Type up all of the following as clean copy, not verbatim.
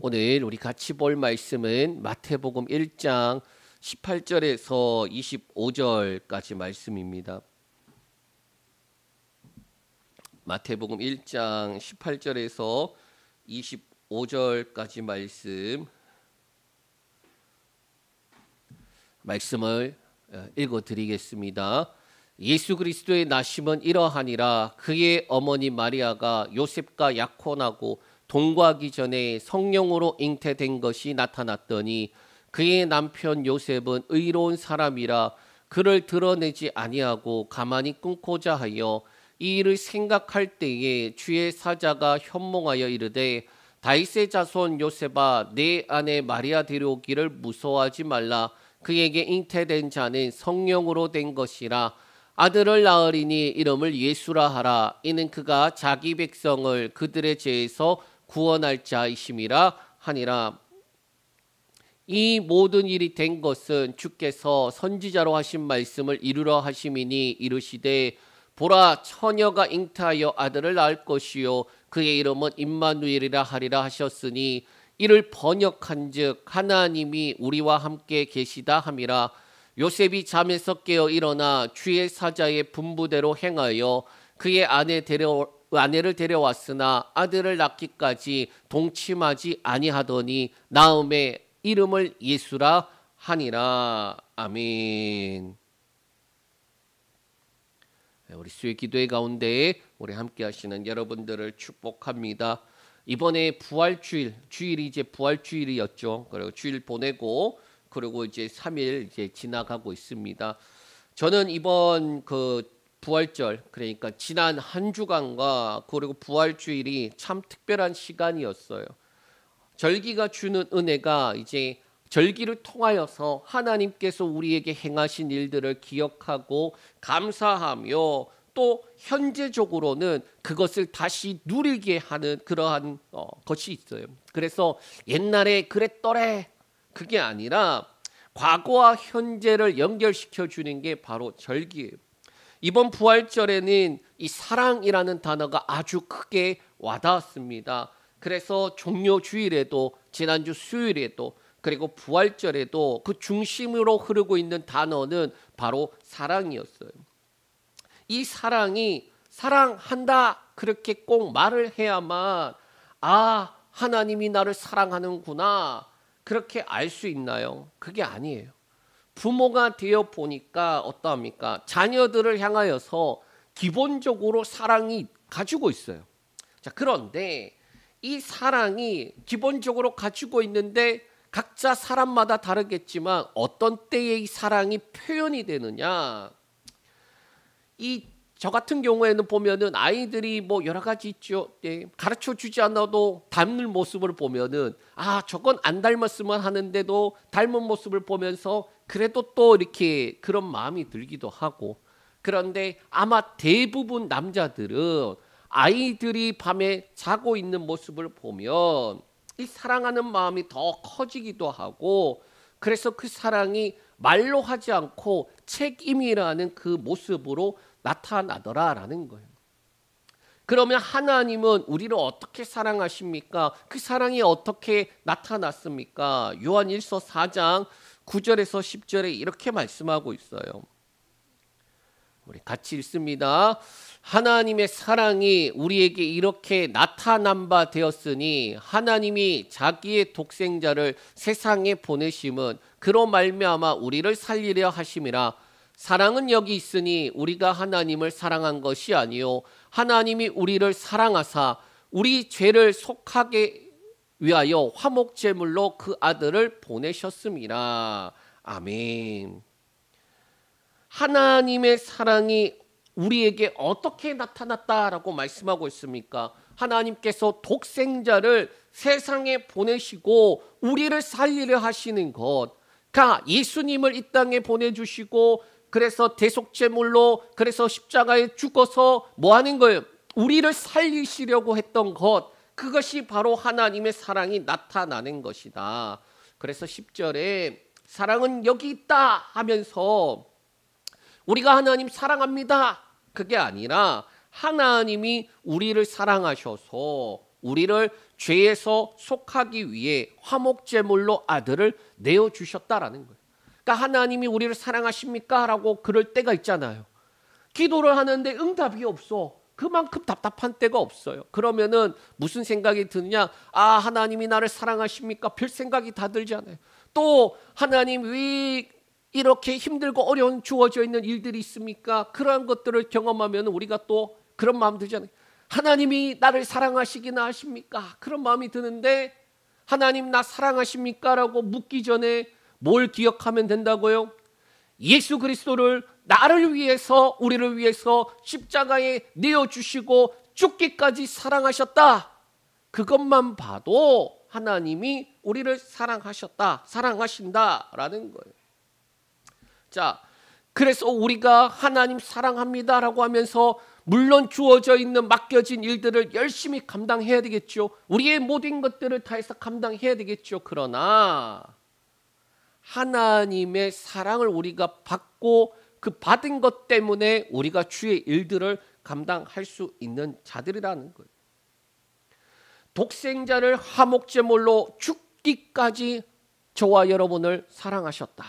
오늘 우리 같이 볼 말씀은 마태복음 1장 18절에서 25절까지 말씀입니다. 마태복음 1장 18절에서 25절까지 말씀을 읽어드리겠습니다. 예수 그리스도의 나심은 이러하니라. 그의 어머니 마리아가 요셉과 약혼하고 동거하기 전에 성령으로 잉태된 것이 나타났더니 그의 남편 요셉은 의로운 사람이라 그를 드러내지 아니하고 가만히 끊고자 하여 이 일을 생각할 때에 주의 사자가 현몽하여 이르되 다윗의 자손 요셉아 내 아내 마리아 데려오기를 무서워하지 말라. 그에게 잉태된 자는 성령으로 된 것이라. 아들을 낳으리니 이름을 예수라 하라. 이는 그가 자기 백성을 그들의 죄에서 구원할 자이심이라 하니라. 이 모든 일이 된 것은 주께서 선지자로 하신 말씀을 이루려 하심이니 이르시되 보라 처녀가 잉태하여 아들을 낳을 것이요 그의 이름은 임마누엘이라 하리라 하셨으니 이를 번역한즉 하나님이 우리와 함께 계시다 함이라. 요셉이 잠에서 깨어 일어나 주의 사자의 분부대로 행하여 그의 아내를 데려왔으나 아들을 낳기까지 동침하지 아니하더니 나음에 이름을 예수라 하니라. 아멘. 우리 수요 기도회 가운데 우리 함께 하시는 여러분들을 축복합니다. 이번에 주일이 이제 부활주일이었죠. 그리고 주일 보내고 그리고 이제 3일 이제 지나가고 있습니다. 저는 이번 부활절, 그러니까 지난 한 주간과 그리고 부활주일이 참 특별한 시간이었어요. 절기가 주는 은혜가 이제 절기를 통하여서 하나님께서 우리에게 행하신 일들을 기억하고 감사하며 또 현재적으로는 그것을 다시 누리게 하는 그러한 것이 있어요. 그래서 옛날에 그랬더래 그게 아니라 과거와 현재를 연결시켜 주는 게 바로 절기예요. 이번 부활절에는 이 사랑이라는 단어가 아주 크게 와닿았습니다. 그래서 종료 주일에도 지난주 수요일에도 그리고 부활절에도 그 중심으로 흐르고 있는 단어는 바로 사랑이었어요. 이 사랑이 사랑한다 그렇게 꼭 말을 해야만 하나님이 나를 사랑하는구나 그렇게 알 수 있나요? 그게 아니에요. 부모가 되어 보니까 어떠합니까? 자녀들을 향하여서 기본적으로 사랑이 가지고 있어요. 자, 그런데 이 사랑이 기본적으로 가지고 있는데 각자 사람마다 다르겠지만 어떤 때에 이 사랑이 표현이 되느냐? 저 같은 경우에는 보면은 아이들이 뭐 여러 가지 있죠. 가르쳐 주지 않아도 닮는 모습을 보면은 저건 안 닮았으면 하는데도 닮은 모습을 보면서 그래도 또 이렇게 그런 마음이 들기도 하고. 그런데 아마 대부분 남자들은 아이들이 밤에 자고 있는 모습을 보면 이 사랑하는 마음이 더 커지기도 하고, 그래서 그 사랑이 말로 하지 않고 책임이라는 그 모습으로 나타나더라라는 거예요. 그러면 하나님은 우리를 어떻게 사랑하십니까? 그 사랑이 어떻게 나타났습니까? 요한일서 4장 9절에서 10절에 이렇게 말씀하고 있어요. 우리 같이 읽습니다. 하나님의 사랑이 우리에게 이렇게 나타난 바 되었으니 하나님이 자기의 독생자를 세상에 보내심은 그로 말미암아 우리를 살리려 하심이라. 사랑은 여기 있으니 우리가 하나님을 사랑한 것이 아니요 하나님이 우리를 사랑하사 우리 죄를 속하게 위하여 화목제물로 그 아들을 보내셨음이라. 아멘. 하나님의 사랑이 우리에게 어떻게 나타났다라고 말씀하고 있습니까? 하나님께서 독생자를 세상에 보내시고 우리를 살리려 하시는 것, 그러니까 예수님을 이 땅에 보내주시고 그래서 대속제물로 그래서 십자가에 죽어서 뭐 하는 거예요? 우리를 살리시려고 했던 것, 그것이 바로 하나님의 사랑이 나타나는 것이다. 그래서 10절에 사랑은 여기 있다 하면서 우리가 하나님 사랑합니다 그게 아니라 하나님이 우리를 사랑하셔서 우리를 죄에서 속하기 위해 화목제물로 아들을 내어주셨다라는 거예요. 그러니까 하나님이 우리를 사랑하십니까? 라고 그럴 때가 있잖아요. 기도를 하는데 응답이 없어. 그만큼 답답한 때가 없어요. 그러면은 무슨 생각이 드느냐? 아, 하나님이 나를 사랑하십니까? 별 생각이 다 들잖아요. 또 하나님 왜 이렇게 힘들고 어려운 주어져 있는 일들이 있습니까? 그러한 것들을 경험하면 우리가 또 그런 마음 들잖아요. 하나님이 나를 사랑하시기나 하십니까? 그런 마음이 드는데 하나님 나 사랑하십니까? 라고 묻기 전에 뭘 기억하면 된다고요? 예수 그리스도를 나를 위해서, 우리를 위해서 십자가에 내어주시고 죽기까지 사랑하셨다. 그것만 봐도 하나님이 우리를 사랑하셨다, 사랑하신다라는 거예요. 자, 그래서 우리가 하나님 사랑합니다라고 하면서 물론 주어져 있는 맡겨진 일들을 열심히 감당해야 되겠죠. 우리의 모든 것들을 다해서 감당해야 되겠죠. 그러나 하나님의 사랑을 우리가 받고 그 받은 것 때문에 우리가 주의 일들을 감당할 수 있는 자들이라는 거예요. 독생자를 화목제물로 죽기까지 저와 여러분을 사랑하셨다.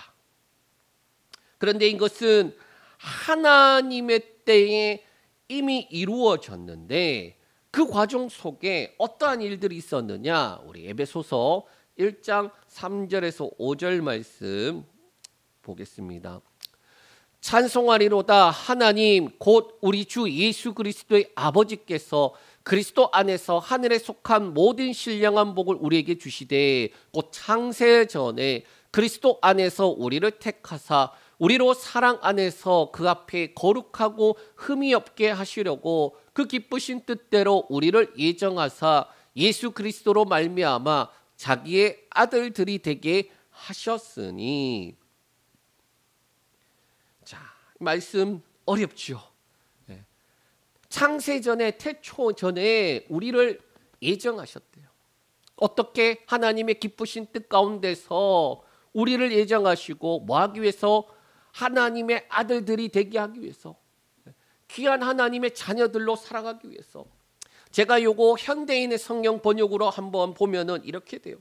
그런데 이것은 하나님의 때에 이미 이루어졌는데 그 과정 속에 어떠한 일들이 있었느냐? 우리 에베소서 1장 3절에서 5절 말씀 보겠습니다. 찬송하리로다 하나님 곧 우리 주 예수 그리스도의 아버지께서 그리스도 안에서 하늘에 속한 모든 신령한 복을 우리에게 주시되 곧 창세 전에 그리스도 안에서 우리를 택하사 우리로 사랑 안에서 그 앞에 거룩하고 흠이 없게 하시려고 그 기쁘신 뜻대로 우리를 예정하사 예수 그리스도로 말미암아 자기의 아들들이 되게 하셨으니. 자, 말씀 어렵죠. 창세전에 태초 전에 우리를 예정하셨대요. 어떻게? 하나님의 기쁘신 뜻 가운데서 우리를 예정하시고 뭐 하기 위해서? 하나님의 아들들이 되게 하기 위해서, 귀한 하나님의 자녀들로 살아가기 위해서. 제가 요거 현대인의 성경 번역으로 한번 보면은 이렇게 돼요.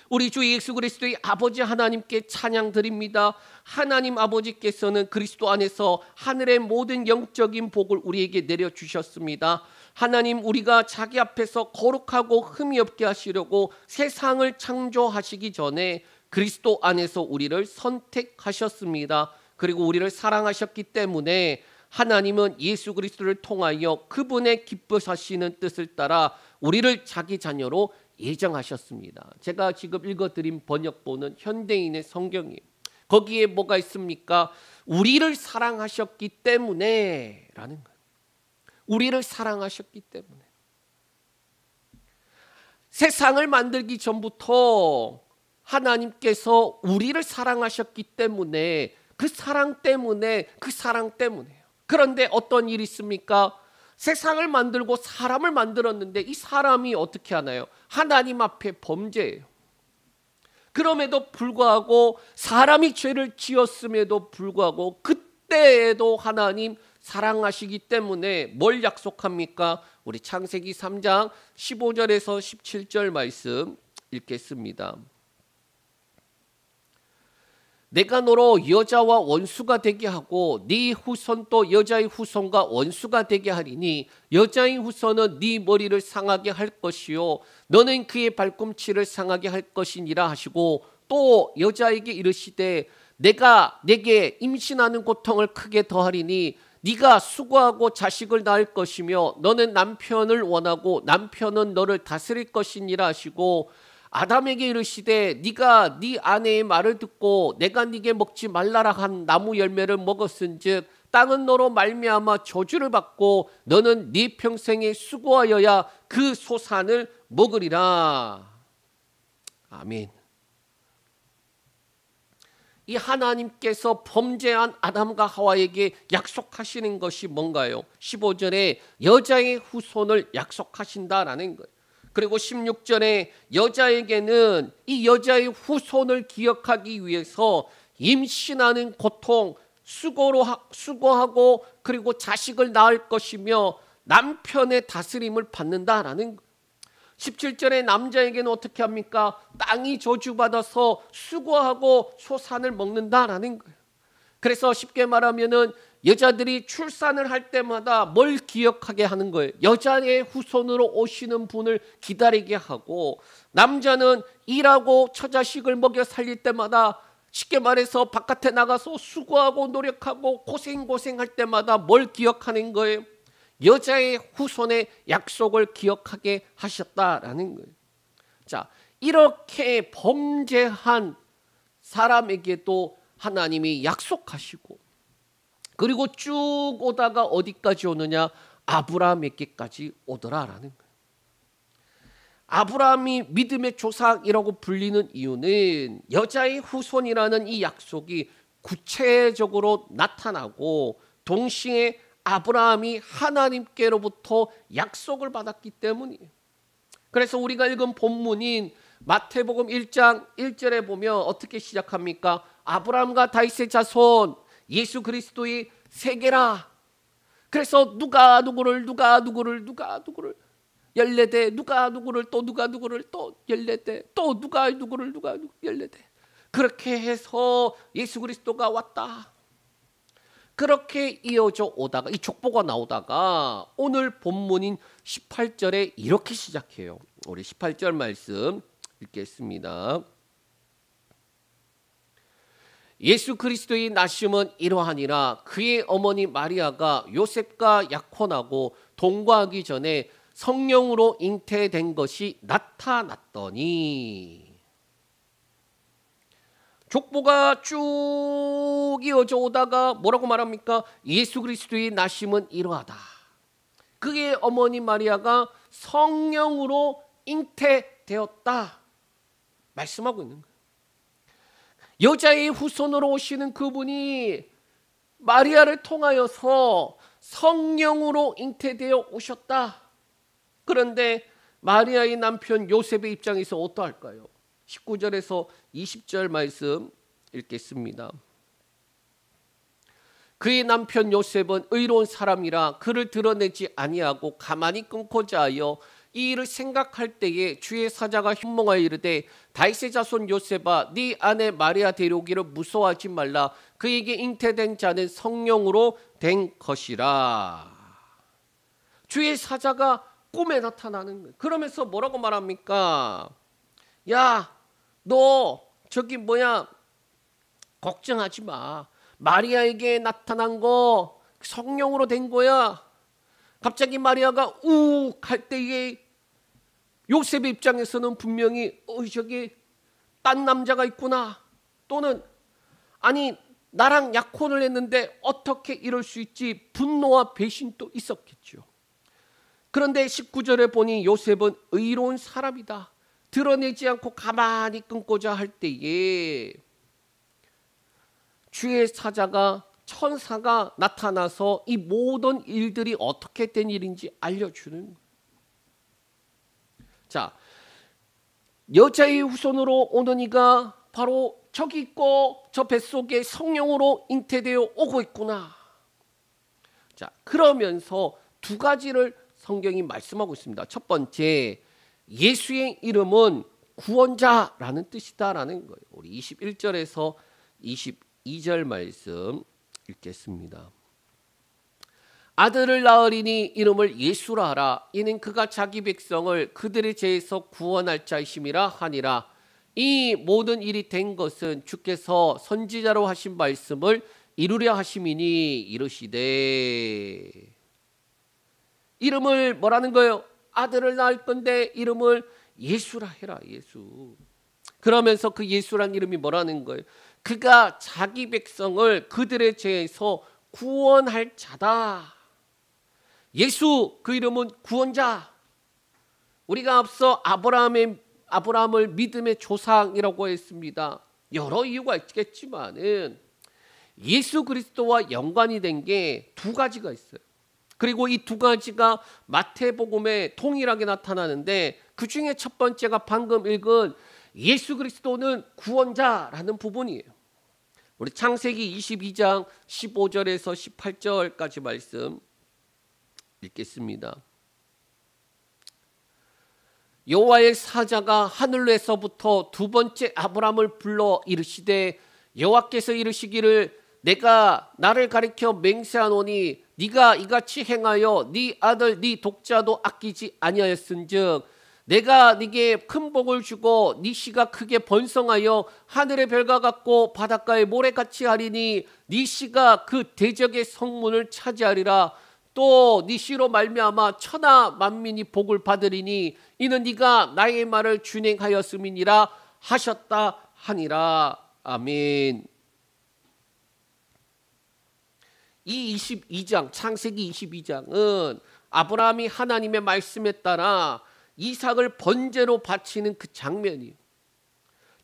우리 주 예수 그리스도의 아버지 하나님께 찬양 드립니다. 하나님 아버지께서는 그리스도 안에서 하늘의 모든 영적인 복을 우리에게 내려주셨습니다. 하나님 우리가 자기 앞에서 거룩하고 흠이 없게 하시려고 세상을 창조하시기 전에 그리스도 안에서 우리를 선택하셨습니다. 그리고 우리를 사랑하셨기 때문에 하나님은 예수 그리스도를 통하여 그분의 기뻐하시는 뜻을 따라 우리를 자기 자녀로 예정하셨습니다. 제가 지금 읽어드린 번역본은 현대인의 성경이에요. 거기에 뭐가 있습니까? 우리를 사랑하셨기 때문에 라는 거예요. 우리를 사랑하셨기 때문에. 세상을 만들기 전부터 하나님께서 우리를 사랑하셨기 때문에 그 사랑 때문에요. 그런데 어떤 일이 있습니까? 세상을 만들고 사람을 만들었는데 이 사람이 어떻게 하나요? 하나님 앞에 범죄예요. 그럼에도 불구하고 사람이 죄를 지었음에도 불구하고 그때에도 하나님 사랑하시기 때문에 뭘 약속합니까? 우리 창세기 3장 15절에서 17절 말씀 읽겠습니다. 내가 너로 여자와 원수가 되게 하고 네 후손도 여자의 후손과 원수가 되게 하리니 여자의 후손은 네 머리를 상하게 할 것이요 너는 그의 발꿈치를 상하게 할 것이니라 하시고 또 여자에게 이르시되 내가 네게 임신하는 고통을 크게 더하리니 네가 수고하고 자식을 낳을 것이며 너는 남편을 원하고 남편은 너를 다스릴 것이니라 하시고 아담에게 이르시되 네가 네 아내의 말을 듣고 내가 네게 먹지 말라라 한 나무 열매를 먹었은즉 땅은 너로 말미암아 저주를 받고 너는 네 평생에 수고하여야 그 소산을 먹으리라. 아멘. 이 하나님께서 범죄한 아담과 하와에게 약속하시는 것이 뭔가요? 15절에 여자의 후손을 약속하신다라는 거예요. 그리고 16절에 여자에게는 이 여자의 후손을 기억하기 위해서 임신하는 고통, 수고하고 그리고 자식을 낳을 것이며 남편의 다스림을 받는다라는 거예요. 17절에 남자에게는 어떻게 합니까? 땅이 저주받아서 수고하고 소산을 먹는다라는 거예요. 그래서 쉽게 말하면은 여자들이 출산을 할 때마다 뭘 기억하게 하는 거예요? 여자의 후손으로 오시는 분을 기다리게 하고, 남자는 일하고 처자식을 먹여 살릴 때마다 쉽게 말해서 바깥에 나가서 수고하고 노력하고 고생할 때마다 뭘 기억하는 거예요? 여자의 후손의 약속을 기억하게 하셨다라는 거예요. 자, 이렇게 범죄한 사람에게도 하나님이 약속하시고, 그리고 쭉 오다가 어디까지 오느냐? 아브라함에게까지 오더라라는 거예요. 아브라함이 믿음의 조상이라고 불리는 이유는 여자의 후손이라는 이 약속이 구체적으로 나타나고, 동시에 아브라함이 하나님께로부터 약속을 받았기 때문이에요. 그래서 우리가 읽은 본문인 마태복음 1장 1절에 보면 어떻게 시작합니까? 아브라함과 다윗의 자손 예수 그리스도의 세계라. 그래서 누가 누구를 14대, 누가 누구를 또 14대, 또 누가 누구를 14대. 그렇게 해서 예수 그리스도가 왔다. 그렇게 이어져 오다가 이 족보가 나오다가 오늘 본문인 18절에 이렇게 시작해요. 우리 18절 말씀 읽겠습니다. 예수 그리스도의 나심은 이러하니라. 그의 어머니 마리아가 요셉과 약혼하고 동거하기 전에 성령으로 잉태된 것이 나타났더니. 족보가 쭉 이어져 오다가 뭐라고 말합니까? 예수 그리스도의 나심은 이러하다. 그의 어머니 마리아가 성령으로 잉태되었다 말씀하고 있는 거예요. 여자의 후손으로 오시는 그분이 마리아를 통하여서 성령으로 잉태되어 오셨다. 그런데 마리아의 남편 요셉의 입장에서 어떠할까요? 19절에서 20절 말씀 읽겠습니다. 그의 남편 요셉은 의로운 사람이라 그를 드러내지 아니하고 가만히 끊고자 하여 이 일을 생각할 때에 주의 사자가 현몽하여 이르되 다윗의 자손 요셉아 네 아내 마리아 데려오기를 무서워하지 말라. 그에게 잉태된 자는 성령으로 된 것이라. 주의 사자가 꿈에 나타나는 거예요. 그러면서 뭐라고 말합니까? 야, 너 저기 걱정하지 마. 마리아에게 나타난 거 성령으로 된 거야. 갑자기 마리아가 욱 할 때에 요셉의 입장에서는 분명히 저기 딴 남자가 있구나. 또는 아니 나랑 약혼을 했는데 어떻게 이럴 수 있지? 분노와 배신도 있었겠죠. 그런데 19절에 보니 요셉은 의로운 사람이다. 드러내지 않고 가만히 끊고자 할 때에 주의 사자가 천사가 나타나서 이 모든 일들이 어떻게 된 일인지 알려주는 거예요. 자, 여자의 후손으로 오는 이가 바로 저기 있고 저 뱃속에 성령으로 잉태되어 오고 있구나. 자, 그러면서 두 가지를 성경이 말씀하고 있습니다. 첫 번째, 예수의 이름은 구원자라는 뜻이다라는 거예요. 우리 21절에서 22절 말씀 읽겠습니다. 아들을 낳으리니 이름을 예수라 하라. 이는 그가 자기 백성을 그들의 죄에서 구원할 자이심이라 하니라. 이 모든 일이 된 것은 주께서 선지자로 하신 말씀을 이루려 하심이니 이르시되. 이름을 뭐라는 거예요? 아들을 낳을 건데 이름을 예수라 해라. 예수. 그러면서 그 예수란 이름이 뭐라는 거예요? 그가 자기 백성을 그들의 죄에서 구원할 자다. 예수, 그 이름은 구원자. 우리가 앞서 아브라함을 믿음의 조상이라고 했습니다. 여러 이유가 있겠지만은 예수 그리스도와 연관이 된 게 두 가지가 있어요. 그리고 이 두 가지가 마태복음에 동일하게 나타나는데 그 중에 첫 번째가 방금 읽은 예수 그리스도는 구원자라는 부분이에요. 우리 창세기 22장 15절에서 18절까지 말씀 읽겠습니다. 여호와의 사자가 하늘에서부터 두 번째 아브라함을 불러 이르시되 여호와께서 이르시기를 내가 나를 가리켜 맹세하노니 네가 이같이 행하여 네 아들 네 독자도 아끼지 아니하였은즉 내가 네게 큰 복을 주고 네 씨가 크게 번성하여 하늘의 별과 같고 바닷가의 모래같이 하리니 네 씨가 그 대적의 성문을 차지하리라. 또 네 씨로 말미암아 천하 만민이 복을 받으리니 이는 네가 나의 말을 준행하였음이니라 하셨다 하니라. 아멘. 이 22장 창세기 22장은 아브라함이 하나님의 말씀에 따라 이삭을 번제로 바치는 그 장면이에요.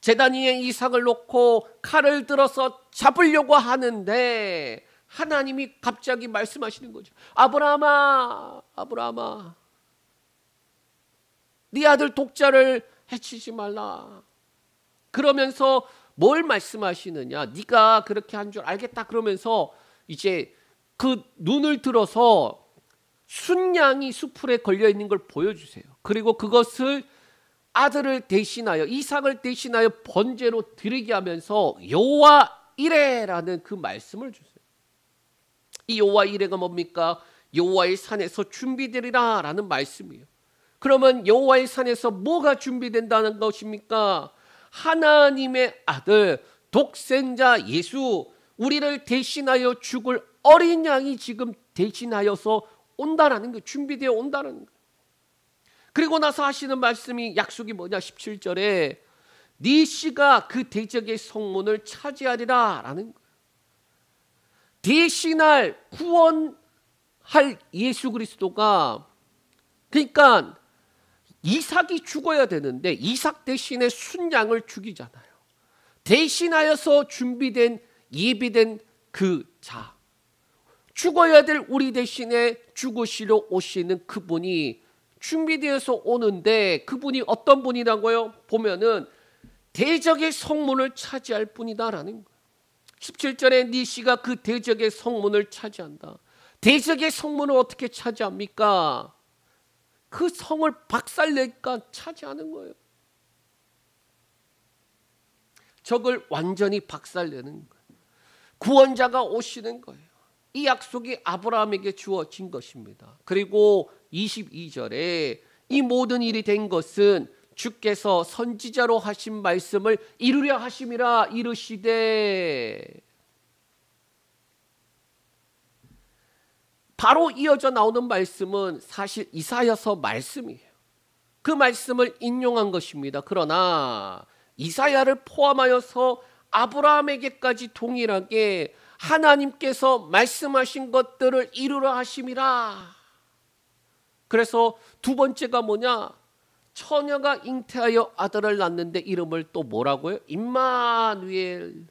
제단 위에 이삭을 놓고 칼을 들어서 잡으려고 하는데 하나님이 갑자기 말씀하시는 거죠. 아브라함아, 아브라함아, 네 아들 독자를 해치지 말라. 그러면서 뭘 말씀하시느냐? 네가 그렇게 한 줄 알겠다. 그러면서 이제 그 눈을 들어서 순양이 수풀에 걸려 있는 걸 보여주세요. 그리고 그것을 아들을 대신하여 이삭을 대신하여 번제로 드리게 하면서 여호와 이레라는 그 말씀을 주세요. 이 여호와 이레가 뭡니까? 여호와의 산에서 준비되리라 라는 말씀이에요. 그러면 여호와의 산에서 뭐가 준비된다는 것입니까? 하나님의 아들 독생자 예수, 우리를 대신하여 죽을 어린 양이 지금 대신하여서 온다라는 거, 준비되어 온다는 거. 그리고 나서 하시는 말씀이 약속이 뭐냐? 17절에 네 씨가 그 대적의 성문을 차지하리라 라는 거예요. 대신할 구원할 예수 그리스도가, 그러니까 이삭이 죽어야 되는데 이삭 대신에 순양을 죽이잖아요. 대신하여서 준비된 예비된 그 자, 죽어야 될 우리 대신에 죽으시려 오시는 그분이 준비되어서 오는데 그분이 어떤 분이라고요? 보면은 대적의 성문을 차지할 분이다라는 거예요. 17절에 네 씨가 그 대적의 성문을 차지한다. 대적의 성문을 어떻게 차지합니까? 그 성을 박살내니까 차지하는 거예요. 적을 완전히 박살내는 거예요. 구원자가 오시는 거예요. 이 약속이 아브라함에게 주어진 것입니다. 그리고 22절에 이 모든 일이 된 것은 주께서 선지자로 하신 말씀을 이루려 하심이라 이르시되, 바로 이어져 나오는 말씀은 사실 이사야서 말씀이에요. 그 말씀을 인용한 것입니다. 그러나 이사야를 포함하여서 아브라함에게까지 동일하게 하나님께서 말씀하신 것들을 이루려 하심이라. 그래서 두 번째가 뭐냐? 처녀가 잉태하여 아들을 낳는데 이름을 또 뭐라고요? 임마누엘.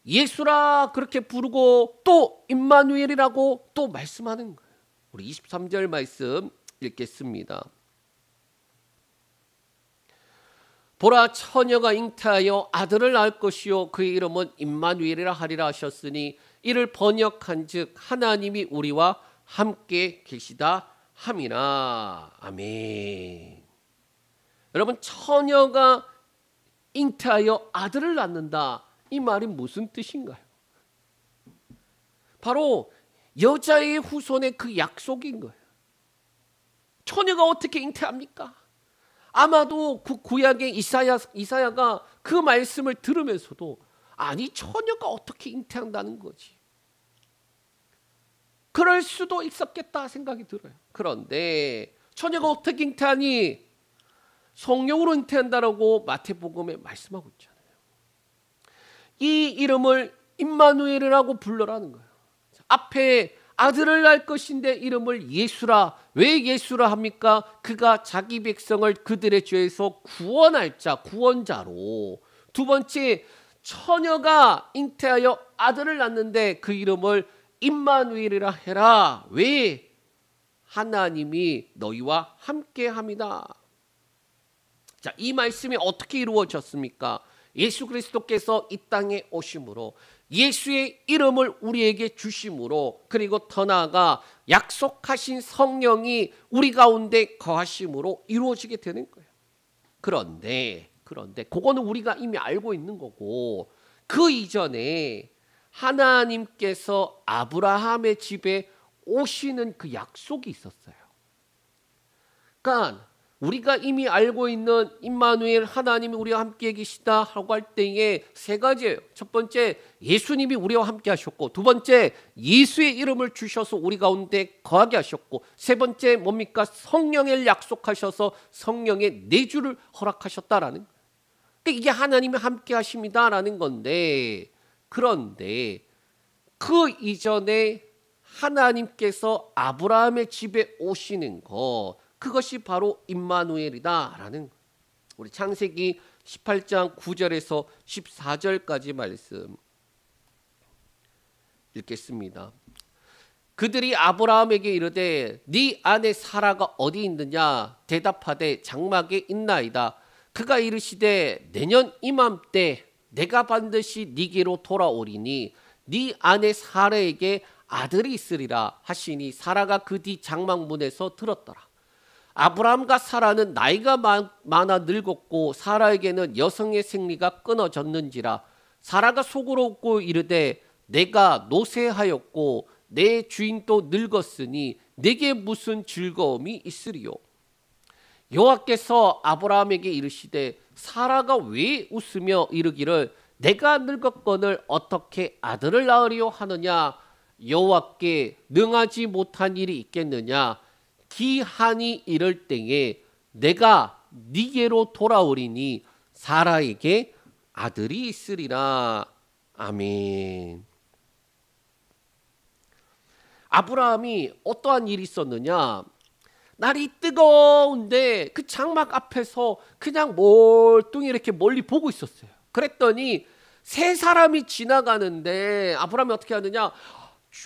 예수라 그렇게 부르고 또 임마누엘이라고 또 말씀하는 거예요. 우리 23절 말씀 읽겠습니다. 보라, 처녀가 잉태하여 아들을 낳을 것이요 그의 이름은 임마누엘이라 하리라 하셨으니 이를 번역한즉 하나님이 우리와 함께 계시다 함이라. 아멘. 여러분, 처녀가 잉태하여 아들을 낳는다, 이 말이 무슨 뜻인가요? 바로 여자의 후손의 그 약속인 거예요. 처녀가 어떻게 잉태합니까? 아마도 그 구약의 이사야가 그 말씀을 들으면서도 아니, 처녀가 어떻게 잉태한다는 거지? 그럴 수도 있었겠다 생각이 들어요. 그런데 처녀가 어떻게 잉태하니? 성령으로 잉태한다라고 마태복음에 말씀하고 있잖아요. 이 이름을 임마누엘이라고 불러라는 거예요. 앞에 아들을 낳을 것인데 이름을 예수라. 왜 예수라 합니까? 그가 자기 백성을 그들의 죄에서 구원할 자, 구원자로. 두 번째, 처녀가 잉태하여 아들을 낳는데 그 이름을 임마누엘이라 해라. 왜? 하나님이 너희와 함께합니다. 자, 이 말씀이 어떻게 이루어졌습니까? 예수 그리스도께서 이 땅에 오심으로 예수의 이름을 우리에게 주심으로, 그리고 더 나아가 약속하신 성령이 우리 가운데 거하심으로 이루어지게 되는 거예요. 그런데 그거는 우리가 이미 알고 있는 거고, 그 이전에 하나님께서 아브라함의 집에 오시는 그 약속이 있었어요. 그러니까 우리가 이미 알고 있는 임마누엘, 하나님이 우리와 함께 계시다 하고 할 때에 세 가지예요. 첫 번째, 예수님이 우리와 함께 하셨고, 두 번째, 예수의 이름을 주셔서 우리 가운데 거하게 하셨고, 세 번째 뭡니까? 성령을 약속하셔서 성령의 내주를 허락하셨다라는 거예요. 그러니까 이게 하나님이 함께 하십니다라는 건데, 그런데 그 이전에 하나님께서 아브라함의 집에 오시는 거, 그것이 바로 임마누엘이다라는, 우리 창세기 18장 9절에서 14절까지 말씀 읽겠습니다. 그들이 아브라함에게 이르되 네 아내 사라가 어디 있느냐? 대답하되 장막에 있나이다. 그가 이르시되 내년 이맘때 내가 반드시 네게로 돌아오리니 네 아내 사라에게 아들이 있으리라 하시니 사라가 그 뒤 장막문에서 들었더라. 아브라함과 사라는 나이가 많아 늙었고 사라에게는 여성의 생리가 끊어졌는지라. 사라가 속으로 웃고 이르되 내가 노쇠하였고 내 주인도 늙었으니 내게 무슨 즐거움이 있으리요. 여호와께서 아브라함에게 이르시되 사라가 왜 웃으며 이르기를 내가 늙었거늘 어떻게 아들을 낳으리요 하느냐? 여호와께 능하지 못한 일이 있겠느냐? 기한이 이럴 때에 내가 네게로 돌아오리니 사라에게 아들이 있으리라. 아멘. 아브라함이 어떠한 일이 있었느냐? 날이 뜨거운데 그 장막 앞에서 그냥 멀뚱히 이렇게 멀리 보고 있었어요. 그랬더니 세 사람이 지나가는데 아브라함이 어떻게 하느냐?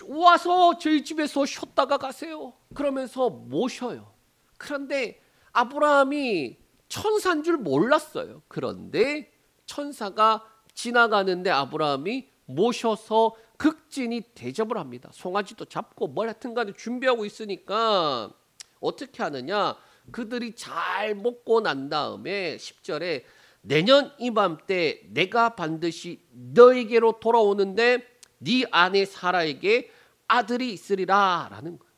와서 저희 집에서 쉬었다가 가세요. 그러면서 모셔요. 그런데 아브라함이 천사인 줄 몰랐어요. 그런데 천사가 지나가는데 아브라함이 모셔서 극진히 대접을 합니다. 송아지도 잡고 뭘 하여튼 간에 준비하고 있으니까 어떻게 하느냐? 그들이 잘 먹고 난 다음에 10절에 내년 이맘때 내가 반드시 너에게로 돌아오는데 네 아내 사라에게 아들이 있으리라 라는 거예요.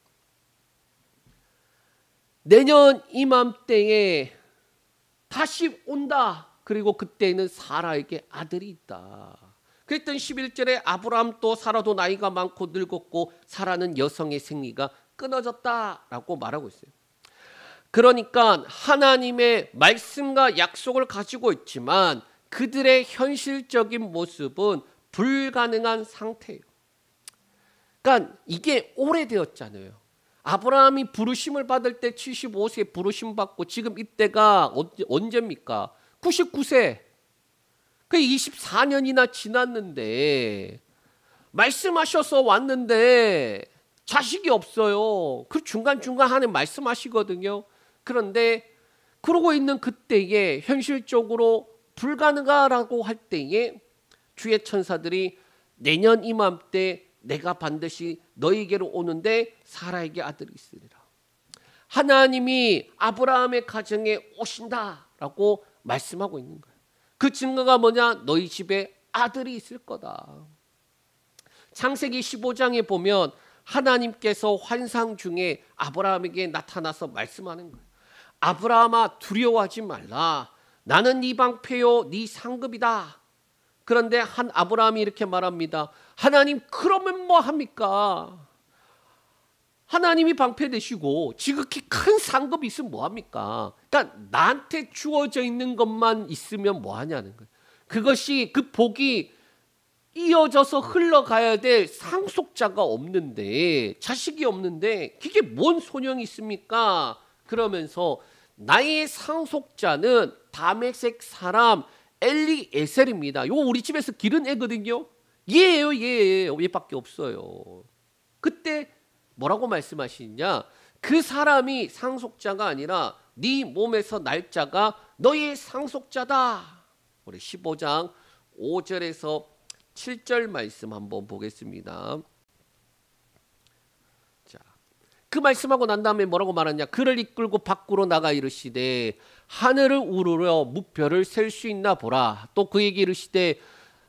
내년 이맘때에 다시 온다. 그리고 그때는 사라에게 아들이 있다. 그랬더니 11절에 아브라함 또 사라도 나이가 많고 늙었고 사라는 여성의 생리가 끊어졌다라고 말하고 있어요. 그러니까 하나님의 말씀과 약속을 가지고 있지만 그들의 현실적인 모습은 불가능한 상태예요. 그러니까 이게 오래되었잖아요. 아브라함이 부르심을 받을 때 75세 부르심 받고 지금 이때가 언제입니까? 99세. 그 24년이나 지났는데 말씀하셔서 왔는데 자식이 없어요. 그 중간중간 하나님 말씀하시거든요. 그런데 그러고 있는 그때에 현실적으로 불가능하다고 할 때에 주의 천사들이 내년 이맘때 내가 반드시 너에게로 오는데 사라에게 아들이 있으리라. 하나님이 아브라함의 가정에 오신다라고 말씀하고 있는 거예요. 그 증거가 뭐냐? 너희 집에 아들이 있을 거다. 창세기 15장에 보면 하나님께서 환상 중에 아브라함에게 나타나서 말씀하는 거예요. 아브라함아 두려워하지 말라. 나는 네 방패요 네 상급이다. 그런데 한 아브라함이 이렇게 말합니다. 하나님 그러면 뭐 합니까? 하나님이 방패 되시고 지극히 큰 상급이 있으면 뭐 합니까? 그러니까 나한테 주어져 있는 것만 있으면 뭐 하냐는 거예요. 그것이 그 복이 이어져서 흘러가야 될 상속자가 없는데 자식이 없는데 그게 뭔 소용이 있습니까? 그러면서 나의 상속자는 다메섹 사람 엘리에셀입니다. 요 우리 집에서 기른 애거든요. 얘예요, 얘예요. 얘밖에 없어요. 그때 뭐라고 말씀하시냐? 그 사람이 상속자가 아니라 네 몸에서 날 자가 너의 상속자다. 우리 15장 5절에서 7절 말씀 한번 보겠습니다. 자, 그 말씀하고 난 다음에 뭐라고 말하냐? 그를 이끌고 밖으로 나가 이르시되 하늘을 우러러 무별을 셀 수 있나 보라. 또 그에게 이르시되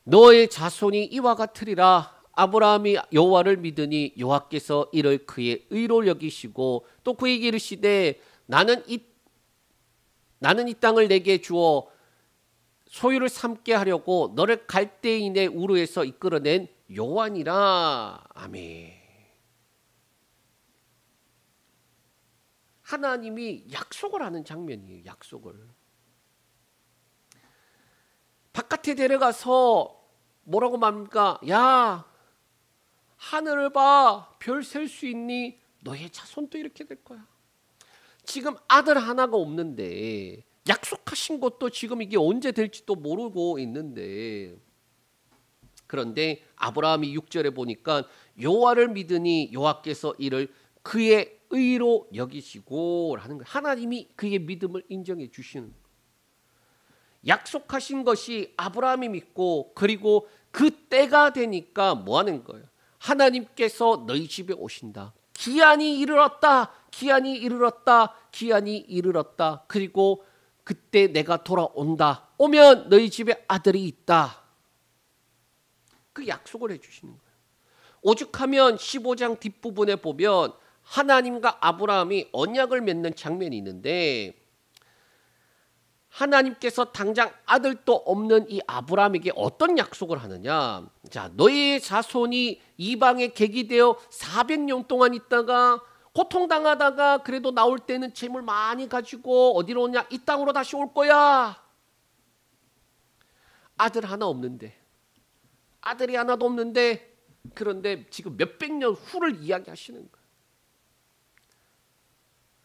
너의 자손이 이와 같으리라. 아브라함이 여호와를 믿으니 여호와께서 이를 그의 의로 여기시고 또 그에게 이르시되 나는 이 땅을 내게 주어 소유를 삼게 하려고 너를 갈대인의 우르에서 이끌어낸 여호와니라. 아멘. 하나님이 약속을 하는 장면이에요. 약속을. 바깥에 데려가서 뭐라고 말합니까? 야, 하늘을 봐. 별 셀 수 있니? 너의 자손도 이렇게 될 거야. 지금 아들 하나가 없는데 약속하신 것도 지금 이게 언제 될지도 모르고 있는데, 그런데 아브라함이 6절에 보니까 여호와를 믿으니 여호와께서 이를 그의 의로 여기시고 라는 거예요. 하나님이 그의 믿음을 인정해 주시는 거예요. 약속하신 것이 아브라함이 믿고, 그리고 그 때가 되니까 뭐 하는 거예요? 하나님께서 너희 집에 오신다. 기한이 이르렀다. 기한이 이르렀다. 기한이 이르렀다. 그리고 그때 내가 돌아온다. 오면 너희 집에 아들이 있다. 그 약속을 해주시는 거예요. 오죽하면 15장 뒷부분에 보면 하나님과 아브라함이 언약을 맺는 장면이 있는데, 하나님께서 당장 아들도 없는 이 아브라함에게 어떤 약속을 하느냐? 자, 너희의 자손이 이방에 객이되어 400년 동안 있다가 고통당하다가 그래도 나올 때는 재물 많이 가지고 어디로 오냐? 이 땅으로 다시 올 거야. 아들 하나 없는데, 아들이 하나도 없는데, 그런데 지금 몇백 년 후를 이야기하시는 거예요.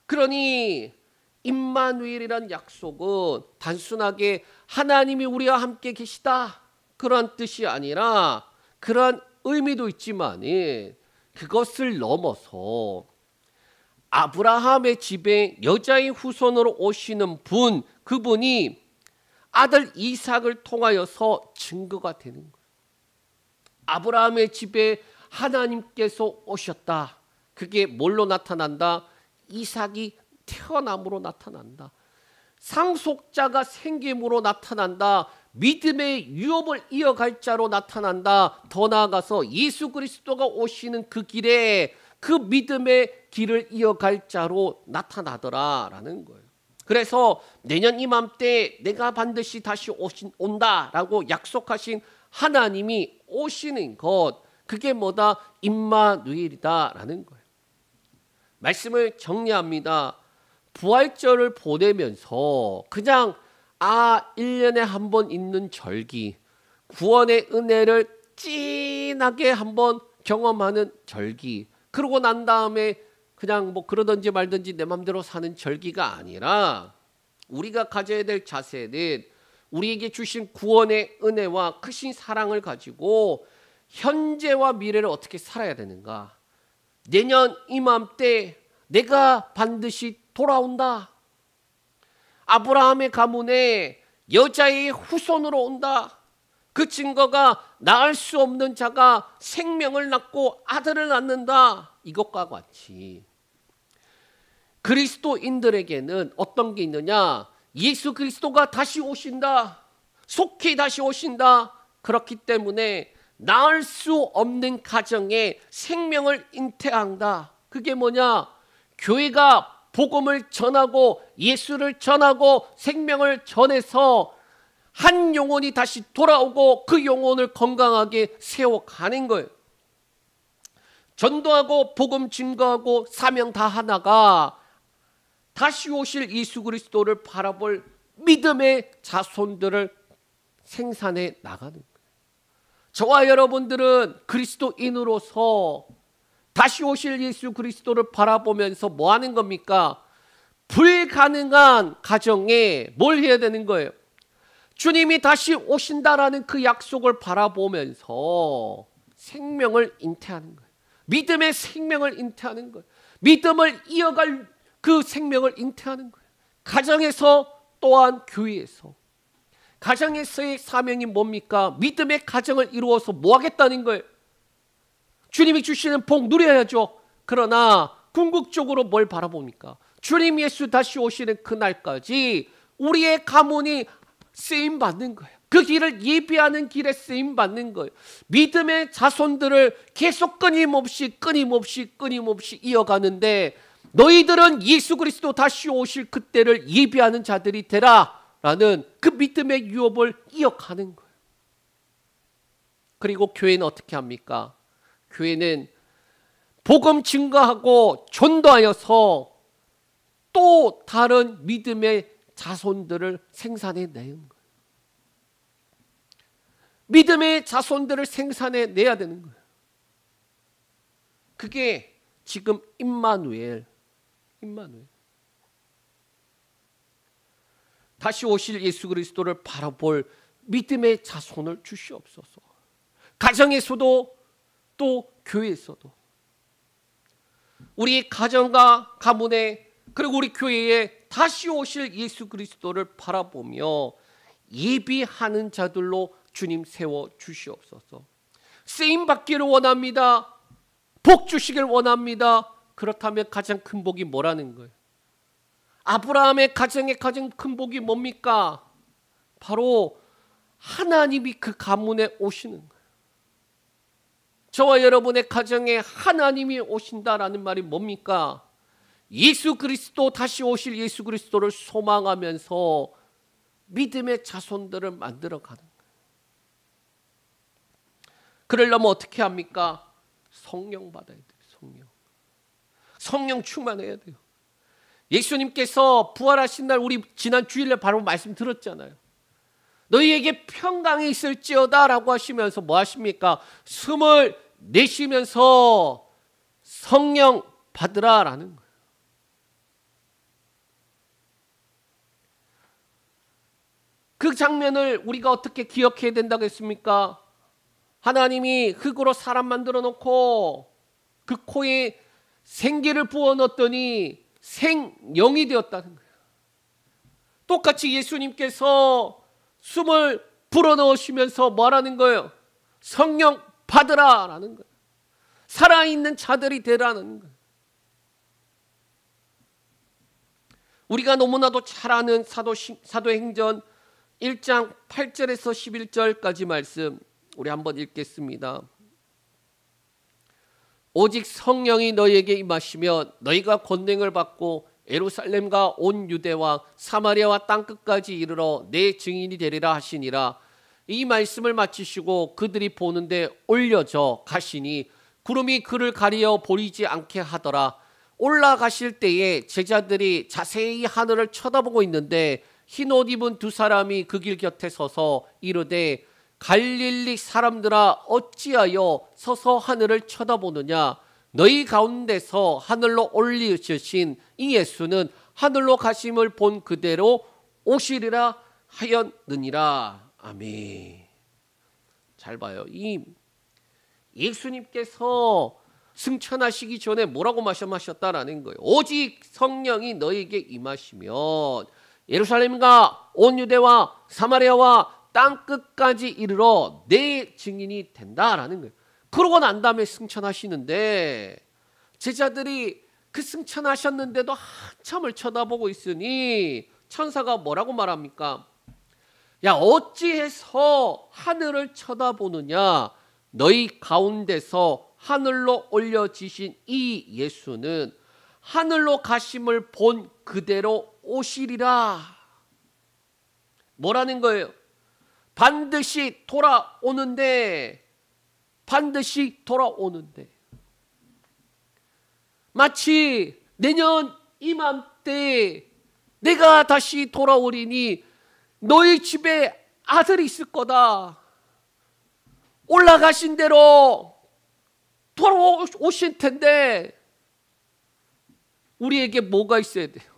그러니 임마누엘이라는 약속은 단순하게 하나님이 우리와 함께 계시다 그런 뜻이 아니라, 그런 의미도 있지만 그것을 넘어서 아브라함의 집에 여자의 후손으로 오시는 분, 그분이 아들 이삭을 통하여서 증거가 되는 거예요. 아브라함의 집에 하나님께서 오셨다. 그게 뭘로 나타난다? 이삭이 태어남으로 나타난다. 상속자가 생김으로 나타난다. 믿음의 유업을 이어갈 자로 나타난다. 더 나아가서 예수 그리스도가 오시는 그 길에 그 믿음의 길을 이어갈 자로 나타나더라라는 거예요. 그래서 내년 이맘때 내가 반드시 다시 온다라고 약속하신 하나님이 오시는 것, 그게 뭐다? 임마누엘이다라는 거예요. 말씀을 정리합니다. 부활절을 보내면서 그냥 1년에 한 번 있는 절기, 구원의 은혜를 진하게 한번 경험하는 절기, 그러고 난 다음에 그냥 뭐 그러든지 말든지 내 맘대로 사는 절기가 아니라, 우리가 가져야 될 자세는 우리에게 주신 구원의 은혜와 크신 사랑을 가지고 현재와 미래를 어떻게 살아야 되는가. 내년 이맘때 내가 반드시 돌아온다. 아브라함의 가문에 여자의 후손으로 온다. 그 증거가 낳을 수 없는 자가 생명을 낳고 아들을 낳는다. 이것과 같이 그리스도인들에게는 어떤 게 있느냐? 예수 그리스도가 다시 오신다. 속히 다시 오신다. 그렇기 때문에 낳을 수 없는 가정에 생명을 잉태한다. 그게 뭐냐? 교회가 복음을 전하고 예수를 전하고 생명을 전해서 한 영혼이 다시 돌아오고 그 영혼을 건강하게 세워가는 거예요. 전도하고 복음 증거하고 사명 다 하나가 다시 오실 예수 그리스도를 바라볼 믿음의 자손들을 생산해 나가는 거예요. 저와 여러분들은 그리스도인으로서 다시 오실 예수 그리스도를 바라보면서 뭐 하는 겁니까? 불가능한 가정에 뭘 해야 되는 거예요? 주님이 다시 오신다라는 그 약속을 바라보면서 생명을 잉태하는 거예요. 믿음의 생명을 잉태하는 거예요. 믿음을 이어갈 그 생명을 잉태하는 거예요. 가정에서 또한 교회에서. 가정에서의 사명이 뭡니까? 믿음의 가정을 이루어서 뭐 하겠다는 거예요? 주님이 주시는 복 누려야죠. 그러나 궁극적으로 뭘 바라봅니까? 주님 예수 다시 오시는 그날까지 우리의 가문이 쓰임받는 거예요. 그 길을 예비하는 길에 쓰임받는 거예요. 믿음의 자손들을 계속 끊임없이 이어가는데, 너희들은 예수 그리스도 다시 오실 그때를 예비하는 자들이 되라 라는 그 믿음의 유업을 이어가는 거예요. 그리고 교회는 어떻게 합니까? 교회는 복음 증거하고 전도하여서 또 다른 믿음의 자손들을 생산해내는 거예요. 믿음의 자손들을 생산해내야 되는 거예요. 그게 지금 임마누엘. 다시 오실 예수 그리스도를 바라볼 믿음의 자손을 주시옵소서. 가정에서도 또 교회에서도, 우리 가정과 가문에, 그리고 우리 교회에 다시 오실 예수 그리스도를 바라보며 예비하는 자들로 주님 세워 주시옵소서. 쓰임 받기를 원합니다. 복 주시길 원합니다. 그렇다면 가장 큰 복이 뭐라는 거예요? 아브라함의 가정의 가장 큰 복이 뭡니까? 바로 하나님이 그 가문에 오시는 거예요. 저와 여러분의 가정에 하나님이 오신다라는 말이 뭡니까? 예수 그리스도, 다시 오실 예수 그리스도를 소망하면서 믿음의 자손들을 만들어가는 거예요. 그러려면 어떻게 합니까? 성령 받아야 돼요. 성령 충만해야 돼요. 예수님께서 부활하신 날, 우리 지난 주일날 바로 말씀 들었잖아요. 너희에게 평강이 있을지어다 라고 하시면서 뭐 하십니까? 숨을 내쉬면서 성령 받으라 라는 거예요. 그 장면을 우리가 어떻게 기억해야 된다고 했습니까? 하나님이 흙으로 사람 만들어 놓고 그 코에 생기를 부어 넣었더니 생영이 되었다는 거예요. 똑같이 예수님께서 숨을 불어넣으시면서 뭐라는 거예요? 성령 받으라 라는 거예요. 살아있는 자들이 되라는 거예요. 우리가 너무나도 잘 아는 사도행전 1장 8절에서 11절까지 말씀 우리 한번 읽겠습니다. 오직 성령이 너희에게 임하시면 너희가 권능을 받고 예루살렘과 온 유대와 사마리아와 땅끝까지 이르러 내 증인이 되리라 하시니라. 이 말씀을 마치시고 그들이 보는데 올려져 가시니 구름이 그를 가리어 보이지 않게 하더라. 올라가실 때에 제자들이 자세히 하늘을 쳐다보고 있는데 흰 옷 입은 두 사람이 그 길 곁에 서서 이르되 갈릴리 사람들아 어찌하여 서서 하늘을 쳐다보느냐. 너희 가운데서 하늘로 올리신 이 예수는 하늘로 가심을 본 그대로 오시리라 하였느니라. 아멘. 잘 봐요. 이 예수님께서 승천하시기 전에 뭐라고 말씀하셨다라는 거예요. 오직 성령이 너희에게 임하시면 예루살렘과 온 유대와 사마리아와 땅끝까지 이르러 내 증인이 된다라는 거예요. 그러고 난 다음에 승천하시는데, 제자들이 그 승천하셨는데도 한참을 쳐다보고 있으니 천사가 뭐라고 말합니까? 야, 어찌해서 하늘을 쳐다보느냐. 너희 가운데서 하늘로 올려지신 이 예수는 하늘로 가심을 본 그대로 오시리라. 뭐라는 거예요? 반드시 돌아오는데 마치 내년 이맘때 내가 다시 돌아오리니 너희 집에 아들이 있을 거다. 올라가신 대로 돌아오실 텐데 우리에게 뭐가 있어야 돼요?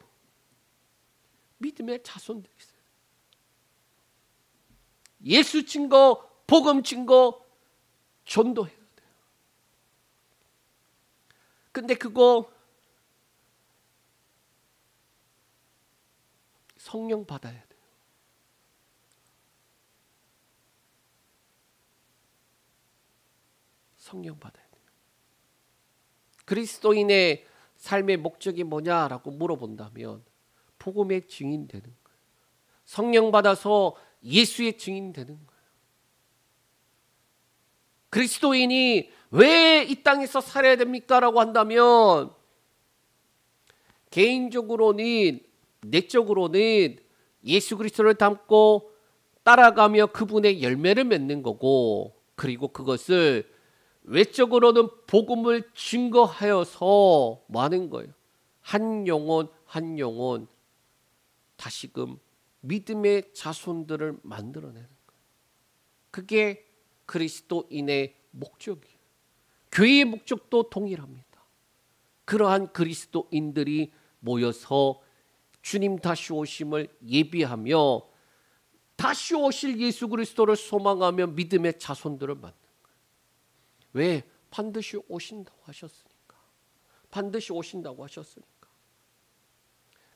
믿음의 자손들이 있어요. 예수 증거, 복음 증거, 전도해야 돼요. 근데 그거 성령 받아야 돼요. 성령 받아야 돼요. 그리스도인의 삶의 목적이 뭐냐라고 물어본다면 복음의 증인 되는 거예요. 성령 받아서 예수의 증인 되는 거예요. 그리스도인이 왜 이 땅에서 살아야 됩니까? 라고 한다면 개인적으로는 내적으로는 예수 그리스도를 닮고 따라가며 그분의 열매를 맺는 거고, 그리고 그것을 외적으로는 복음을 증거하여서 뭐 하는 거예요? 한 영혼 한 영혼 다시금 믿음의 자손들을 만들어내는 거예요. 그게 그리스도인의 목적이에요. 교회의 목적도 동일합니다. 그러한 그리스도인들이 모여서 주님 다시 오심을 예비하며 다시 오실 예수 그리스도를 소망하며 믿음의 자손들을 만드는 거예요. 왜? 반드시 오신다고 하셨으니까. 반드시 오신다고 하셨으니까.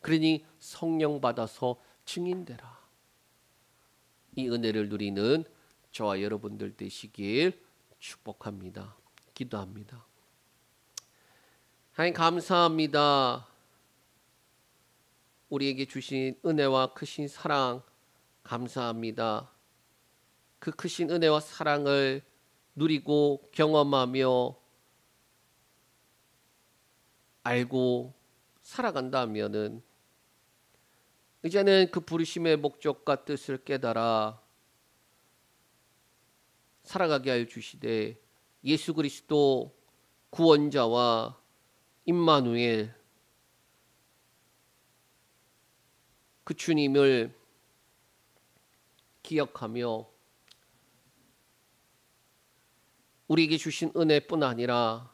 그러니 성령 받아서 증인되라. 이 은혜를 누리는 저와 여러분들 되시길 축복합니다. 기도합니다. 하나님 감사합니다. 우리에게 주신 은혜와 크신 사랑 감사합니다. 그 크신 은혜와 사랑을 누리고 경험하며 알고 살아간다면은 이제는 그 부르심의 목적과 뜻을 깨달아 살아가게 하여 주시되 예수 그리스도 구원자와 임마누엘 그 주님을 기억하며 우리에게 주신 은혜뿐 아니라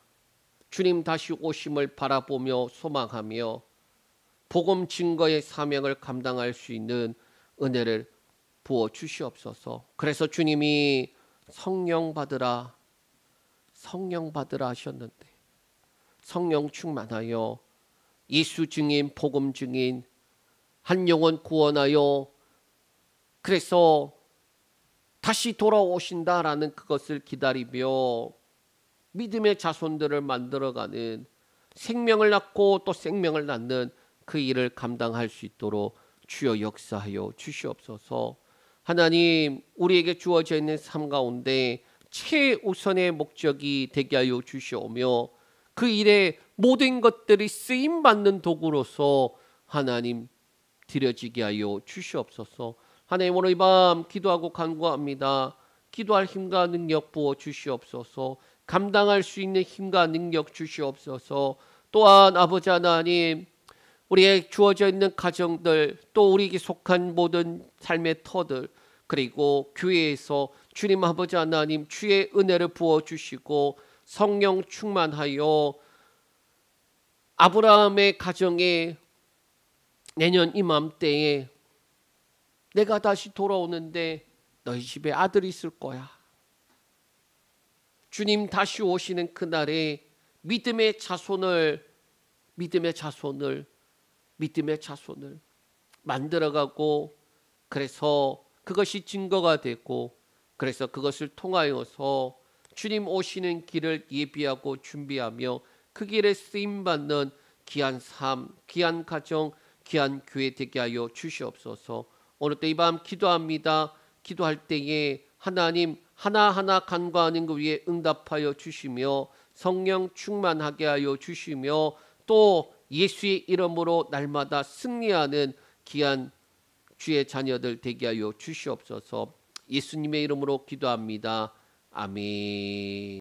주님 다시 오심을 바라보며 소망하며 복음 증거의 사명을 감당할 수 있는 은혜를 부어 주시옵소서. 그래서 주님이 성령 받으라 하셨는데 성령 충만하여 예수 증인, 복음 증인, 한 영혼 구원하여 그래서 다시 돌아오신다라는 그것을 기다리며 믿음의 자손들을 만들어가는 생명을 낳고 또 생명을 낳는 그 일을 감당할 수 있도록 주여 역사하여 주시옵소서. 하나님, 우리에게 주어져 있는 삶 가운데 최우선의 목적이 되게 하여 주시오며 그 일에 모든 것들이 쓰임받는 도구로서 하나님 드려지게 하여 주시옵소서. 하나님, 오늘 이 밤 기도하고 간구합니다. 기도할 힘과 능력 부어 주시옵소서. 감당할 수 있는 힘과 능력 주시옵소서. 또한 아버지 하나님, 우리의 주어져 있는 가정들, 또 우리에게 속한 모든 삶의 터들, 그리고 교회에서 주님 아버지 하나님 주의 은혜를 부어주시고 성령 충만하여 아브라함의 가정에 내년 이맘때에 내가 다시 돌아오는데 너희 집에 아들이 있을 거야. 주님 다시 오시는 그날에 믿음의 자손을 만들어가고 그래서 그것이 증거가 되고 그래서 그것을 통하여서 주님 오시는 길을 예비하고 준비하며 그 길에 쓰임받는 귀한 삶, 귀한 가정, 귀한 교회 되게 하여 주시옵소서. 오늘도 이 밤 기도합니다. 기도할 때에 하나님 하나하나 간구하는 것 위에 응답하여 주시며 성령 충만하게 하여 주시며 또 예수의 이름으로 날마다 승리하는 귀한 주의 자녀들 되게 하여 주시옵소서. 예수님의 이름으로 기도합니다. 아멘.